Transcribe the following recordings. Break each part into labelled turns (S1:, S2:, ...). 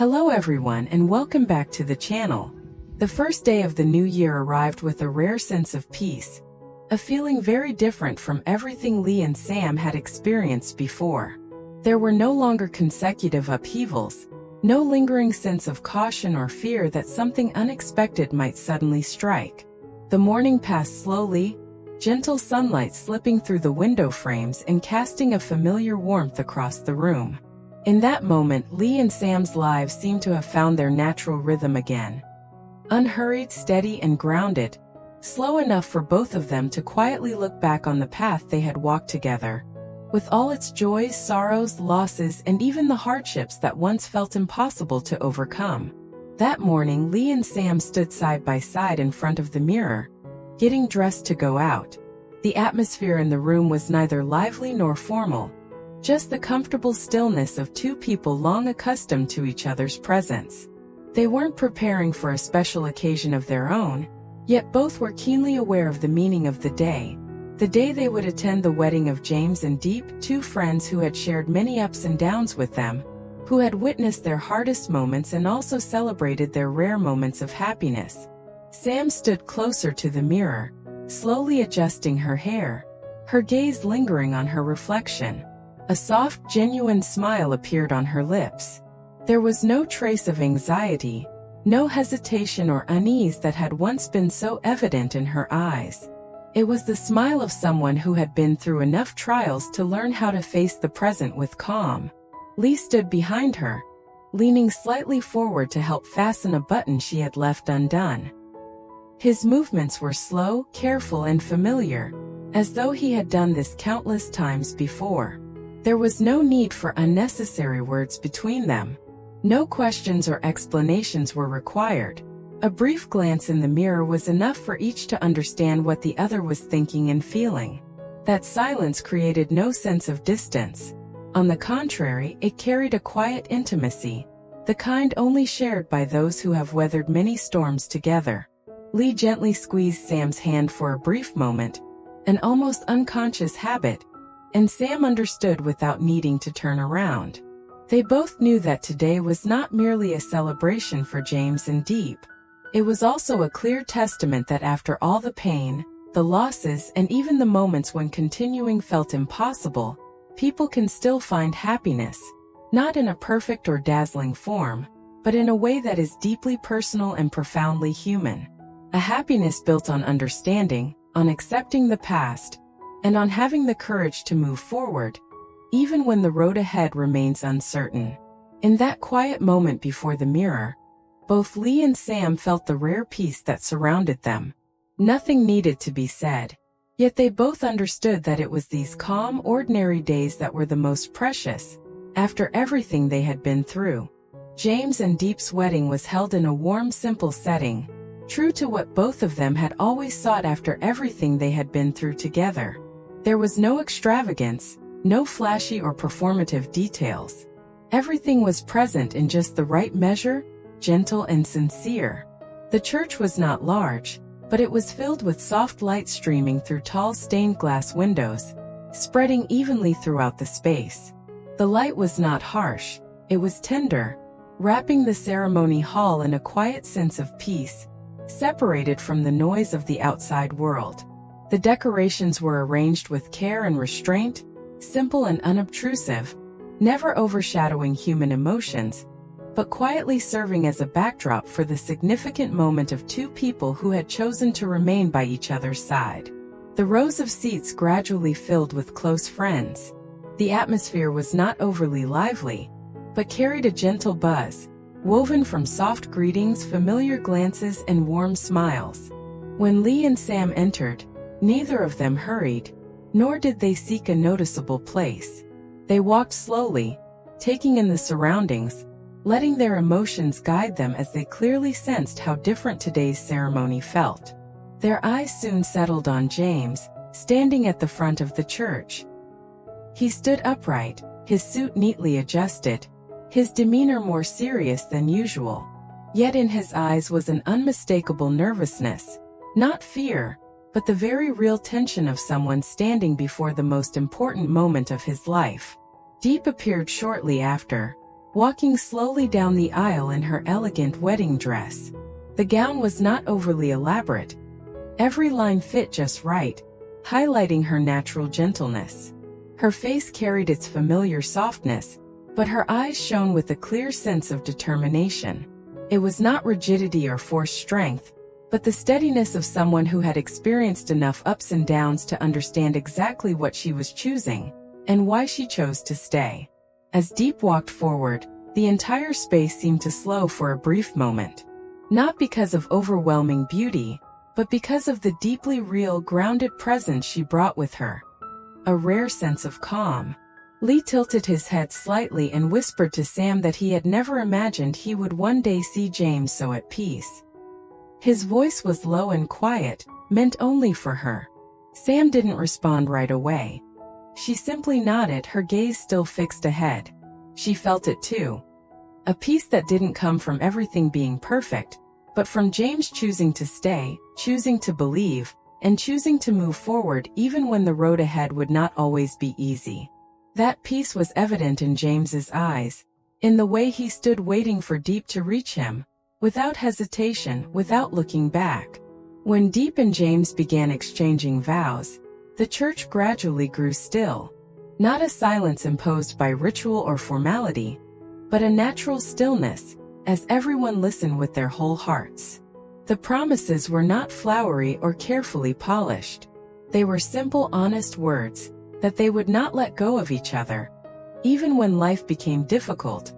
S1: Hello everyone and welcome back to the channel. The first day of the new year arrived with a rare sense of peace, a feeling very different from everything Lee and Sam had experienced before. There were no longer consecutive upheavals, no lingering sense of caution or fear that something unexpected might suddenly strike. The morning passed slowly, gentle sunlight slipping through the window frames and casting a familiar warmth across the room. In that moment, Lee and Sam's lives seemed to have found their natural rhythm again. Unhurried, steady, and grounded, slow enough for both of them to quietly look back on the path they had walked together, with all its joys, sorrows, losses, and even the hardships that once felt impossible to overcome. That morning, Lee and Sam stood side by side in front of the mirror, getting dressed to go out. The atmosphere in the room was neither lively nor formal, just the comfortable stillness of two people long accustomed to each other's presence. They weren't preparing for a special occasion of their own, yet both were keenly aware of the meaning of the day they would attend the wedding of James and Diep, two friends who had shared many ups and downs with them, who had witnessed their hardest moments and also celebrated their rare moments of happiness. Sam stood closer to the mirror, slowly adjusting her hair, her gaze lingering on her reflection. A soft, genuine smile appeared on her lips. There was no trace of anxiety, no hesitation or unease that had once been so evident in her eyes. It was the smile of someone who had been through enough trials to learn how to face the present with calm. Lee stood behind her, leaning slightly forward to help fasten a button she had left undone. His movements were slow, careful, and familiar, as though he had done this countless times before. There was no need for unnecessary words between them. No questions or explanations were required. A brief glance in the mirror was enough for each to understand what the other was thinking and feeling. That silence created no sense of distance. On the contrary, it carried a quiet intimacy, the kind only shared by those who have weathered many storms together. Lee gently squeezed Sam's hand for a brief moment, an almost unconscious habit, and Sam understood without needing to turn around. They both knew that today was not merely a celebration for James and Diep. It was also a clear testament that after all the pain, the losses, and even the moments when continuing felt impossible, people can still find happiness, not in a perfect or dazzling form, but in a way that is deeply personal and profoundly human. A happiness built on understanding, on accepting the past, and on having the courage to move forward, even when the road ahead remains uncertain. In that quiet moment before the mirror, both Lee and Sam felt the rare peace that surrounded them. Nothing needed to be said, yet they both understood that it was these calm, ordinary days that were the most precious, after everything they had been through. James and Diep's wedding was held in a warm, simple setting, true to what both of them had always sought after everything they had been through together. There was no extravagance, no flashy or performative details. Everything was present in just the right measure, gentle and sincere. The church was not large, but it was filled with soft light streaming through tall stained glass windows, spreading evenly throughout the space. The light was not harsh, it was tender, wrapping the ceremony hall in a quiet sense of peace, separated from the noise of the outside world. The decorations were arranged with care and restraint, simple and unobtrusive, never overshadowing human emotions, but quietly serving as a backdrop for the significant moment of two people who had chosen to remain by each other's side. The rows of seats gradually filled with close friends. The atmosphere was not overly lively, but carried a gentle buzz, woven from soft greetings, familiar glances, and warm smiles. When Lee and Sam entered, neither of them hurried, nor did they seek a noticeable place. They walked slowly, taking in the surroundings, letting their emotions guide them as they clearly sensed how different today's ceremony felt. Their eyes soon settled on James, standing at the front of the church. He stood upright, his suit neatly adjusted, his demeanor more serious than usual. Yet in his eyes was an unmistakable nervousness, not fear, but the very real tension of someone standing before the most important moment of his life. Diep appeared shortly after, walking slowly down the aisle in her elegant wedding dress. The gown was not overly elaborate. Every line fit just right, highlighting her natural gentleness. Her face carried its familiar softness, but her eyes shone with a clear sense of determination. It was not rigidity or forced strength, but the steadiness of someone who had experienced enough ups and downs to understand exactly what she was choosing, and why she chose to stay. As Diep walked forward, the entire space seemed to slow for a brief moment. Not because of overwhelming beauty, but because of the deeply real, grounded presence she brought with her. A rare sense of calm. Lee tilted his head slightly and whispered to Sam that he had never imagined he would one day see James so at peace. His voice was low and quiet, meant only for her. Sam didn't respond right away. She simply nodded, her gaze still fixed ahead. She felt it too. A peace that didn't come from everything being perfect, but from James choosing to stay, choosing to believe, and choosing to move forward even when the road ahead would not always be easy. That peace was evident in James's eyes, in the way he stood waiting for Diep to reach him, without hesitation, without looking back. When Diep and James began exchanging vows, the church gradually grew still. Not a silence imposed by ritual or formality, but a natural stillness, as everyone listened with their whole hearts. The promises were not flowery or carefully polished. They were simple, honest words, that they would not let go of each other, even when life became difficult,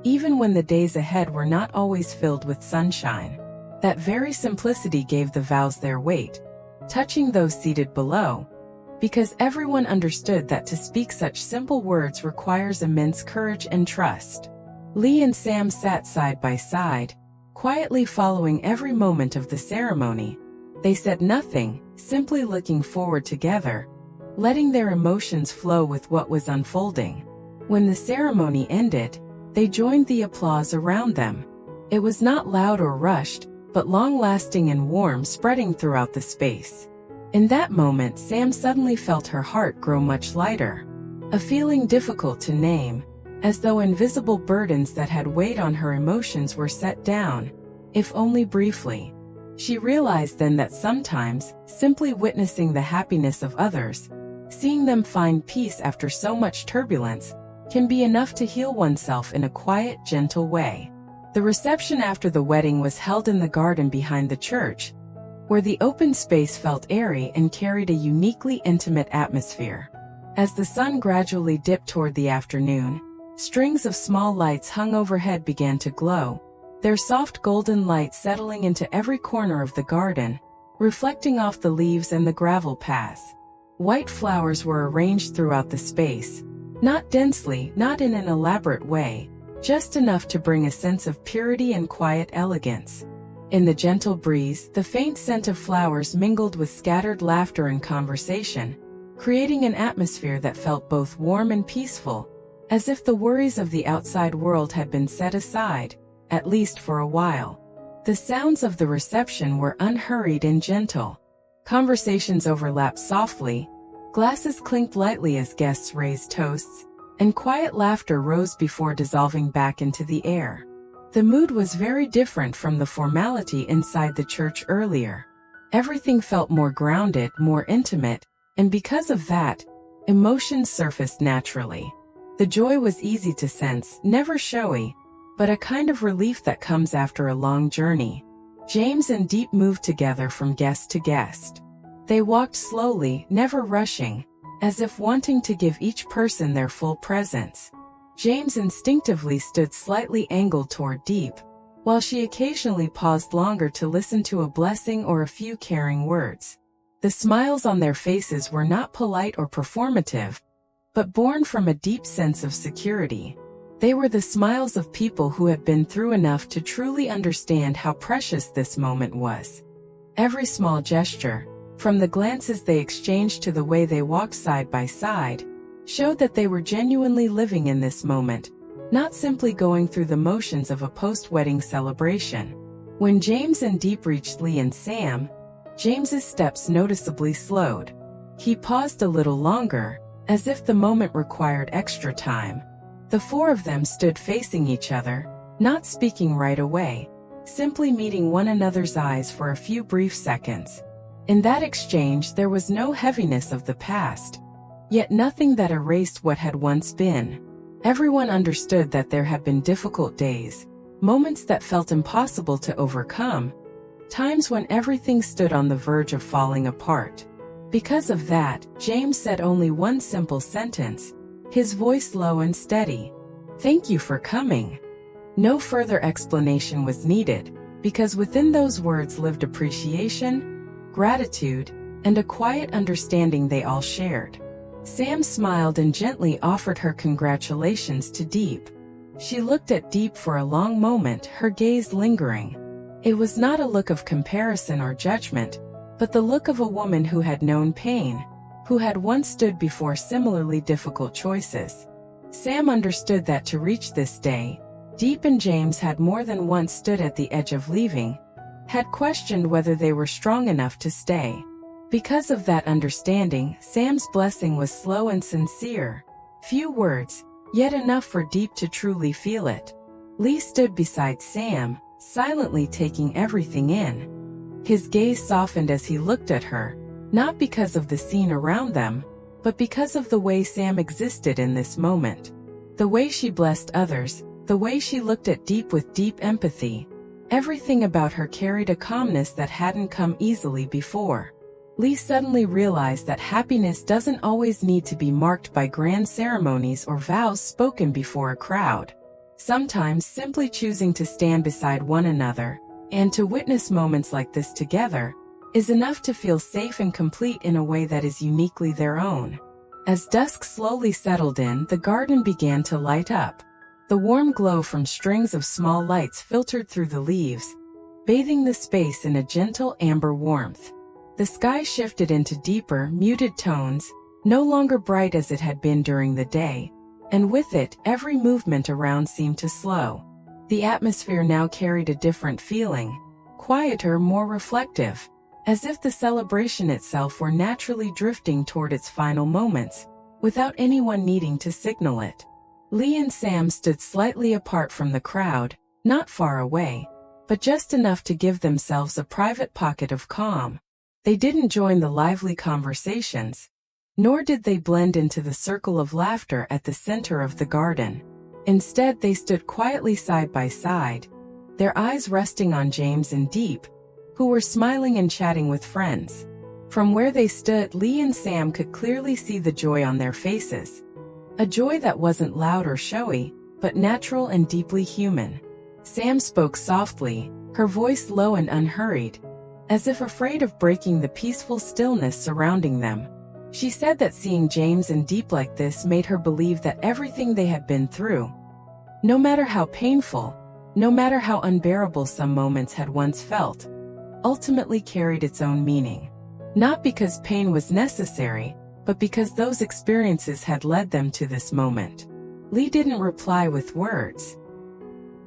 S1: even when the days ahead were not always filled with sunshine. That very simplicity gave the vows their weight, touching those seated below, because everyone understood that to speak such simple words requires immense courage and trust. Lee and Sam sat side by side, quietly following every moment of the ceremony. They said nothing, simply looking forward together, letting their emotions flow with what was unfolding. When the ceremony ended, they joined the applause around them. It was not loud or rushed, but long-lasting and warm, spreading throughout the space. In that moment, Sam suddenly felt her heart grow much lighter. A feeling difficult to name, as though invisible burdens that had weighed on her emotions were set down, if only briefly. She realized then that sometimes, simply witnessing the happiness of others, seeing them find peace after so much turbulence, can be enough to heal oneself in a quiet, gentle way. The reception after the wedding was held in the garden behind the church, where the open space felt airy and carried a uniquely intimate atmosphere. As the sun gradually dipped toward the afternoon, strings of small lights hung overhead began to glow, their soft golden light settling into every corner of the garden, reflecting off the leaves and the gravel paths. White flowers were arranged throughout the space, not densely, not in an elaborate way, just enough to bring a sense of purity and quiet elegance. In the gentle breeze, the faint scent of flowers mingled with scattered laughter and conversation, creating an atmosphere that felt both warm and peaceful, as if the worries of the outside world had been set aside, at least for a while. The sounds of the reception were unhurried and gentle. Conversations overlapped softly, glasses clinked lightly as guests raised toasts, and quiet laughter rose before dissolving back into the air. The mood was very different from the formality inside the church earlier. Everything felt more grounded, more intimate, and because of that, emotions surfaced naturally. The joy was easy to sense, never showy, but a kind of relief that comes after a long journey. James and Diep moved together from guest to guest. They walked slowly, never rushing, as if wanting to give each person their full presence. James instinctively stood slightly angled toward Diep, while she occasionally paused longer to listen to a blessing or a few caring words. The smiles on their faces were not polite or performative, but born from a deep sense of security. They were the smiles of people who had been through enough to truly understand how precious this moment was. Every small gesture, from the glances they exchanged to the way they walked side by side, showed that they were genuinely living in this moment, not simply going through the motions of a post-wedding celebration. When James and Diep reached Lee and Sam, James's steps noticeably slowed. He paused a little longer, as if the moment required extra time. The four of them stood facing each other, not speaking right away, simply meeting one another's eyes for a few brief seconds. In that exchange there was no heaviness of the past, yet nothing that erased what had once been. Everyone understood that there had been difficult days, moments that felt impossible to overcome, times when everything stood on the verge of falling apart. Because of that, James said only one simple sentence, his voice low and steady. "Thank you for coming." No further explanation was needed, because within those words lived appreciation, gratitude, and a quiet understanding they all shared. Sam smiled and gently offered her congratulations to Diep. She looked at Diep for a long moment, her gaze lingering. It was not a look of comparison or judgment, but the look of a woman who had known pain, who had once stood before similarly difficult choices. Sam understood that to reach this day, Diep and James had more than once stood at the edge of leaving, had questioned whether they were strong enough to stay. Because of that understanding, Sam's blessing was slow and sincere. Few words, yet enough for Diep to truly feel it. Lee stood beside Sam, silently taking everything in. His gaze softened as he looked at her, not because of the scene around them, but because of the way Sam existed in this moment. The way she blessed others, the way she looked at Diep with deep empathy. Everything about her carried a calmness that hadn't come easily before. Lee suddenly realized that happiness doesn't always need to be marked by grand ceremonies or vows spoken before a crowd. Sometimes simply choosing to stand beside one another, and to witness moments like this together, is enough to feel safe and complete in a way that is uniquely their own. As dusk slowly settled in, the garden began to light up. The warm glow from strings of small lights filtered through the leaves, bathing the space in a gentle amber warmth. The sky shifted into deeper, muted tones, no longer bright as it had been during the day, and with it, every movement around seemed to slow. The atmosphere now carried a different feeling, quieter, more reflective, as if the celebration itself were naturally drifting toward its final moments, without anyone needing to signal it. Lee and Sam stood slightly apart from the crowd, not far away, but just enough to give themselves a private pocket of calm. They didn't join the lively conversations, nor did they blend into the circle of laughter at the center of the garden. Instead, they stood quietly side by side, their eyes resting on James and Diep, who were smiling and chatting with friends. From where they stood, Lee and Sam could clearly see the joy on their faces. A joy that wasn't loud or showy, but natural and deeply human. Sam spoke softly, her voice low and unhurried, as if afraid of breaking the peaceful stillness surrounding them. She said that seeing James and Diep like this made her believe that everything they had been through, no matter how painful, no matter how unbearable some moments had once felt, ultimately carried its own meaning. Not because pain was necessary, but because those experiences had led them to this moment. Lee didn't reply with words.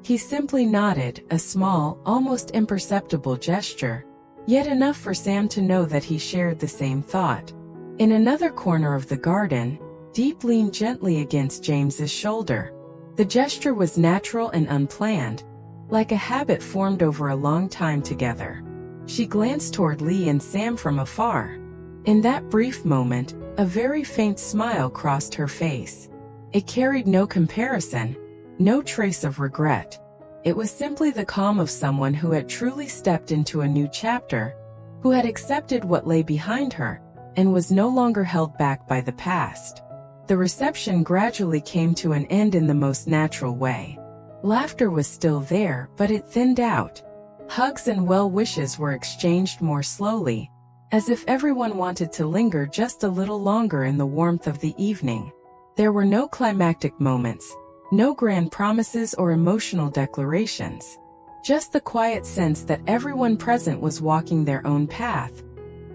S1: He simply nodded, a small, almost imperceptible gesture, yet enough for Sam to know that he shared the same thought. In another corner of the garden, Diep leaned gently against James's shoulder. The gesture was natural and unplanned, like a habit formed over a long time together. She glanced toward Lee and Sam from afar. In that brief moment, a very faint smile crossed her face. It carried no comparison, no trace of regret. It was simply the calm of someone who had truly stepped into a new chapter, who had accepted what lay behind her, and was no longer held back by the past. The reception gradually came to an end in the most natural way. Laughter was still there, but it thinned out. Hugs and well wishes were exchanged more slowly, as if everyone wanted to linger just a little longer in the warmth of the evening. There were no climactic moments, no grand promises or emotional declarations. Just the quiet sense that everyone present was walking their own path,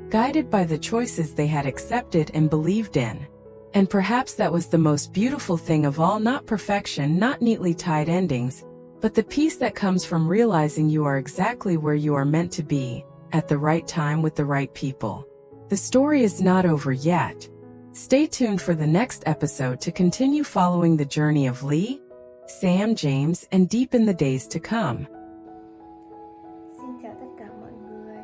S1: guided by the choices they had accepted and believed in. And perhaps that was the most beautiful thing of all, not perfection, not neatly tied endings, but the peace that comes from realizing you are exactly where you are meant to be, at the right time with the right people. The story is not over yet. Stay tuned for the next episode to continue following the journey of Lee, Sam, James, and Diep in the days to come.
S2: Xin chào tất cả mọi người.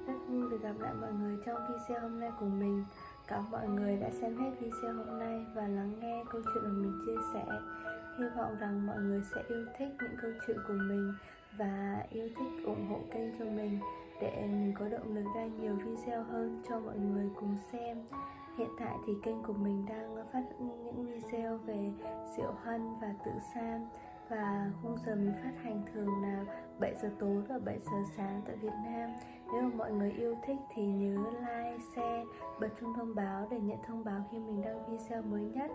S2: Rất vui được gặp lại mọi người trong video hôm nay của mình. Cảm ơn mọi người đã xem hết video hôm nay và lắng nghe câu chuyện mà mình chia sẻ. Hy vọng rằng mọi người sẽ yêu thích những câu chuyện của mình và yêu thích ủng hộ kênh cho mình để mình có động lực ra nhiều video hơn cho mọi người cùng xem. Hiện tại thì kênh của mình đang phát những video về Diệu Hân và Tự Sam, và khung giờ mình phát hành thường là 7 giờ tối và 7 giờ sáng tại Việt Nam. Nếu mà mọi người yêu thích thì nhớ like, share, bật chuông thông báo để nhận thông báo khi mình đăng video mới nhất,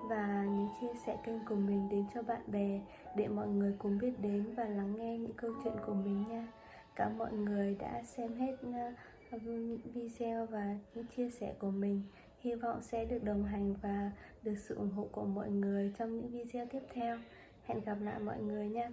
S2: và nhớ chia sẻ kênh của mình đến cho bạn bè để mọi người cùng biết đến và lắng nghe những câu chuyện của mình nha. Cảm ơn mọi người đã xem hết video và những chia sẻ của mình. Hy vọng sẽ được đồng hành và được sự ủng hộ của mọi người trong những video tiếp theo. Hẹn gặp lại mọi người nha.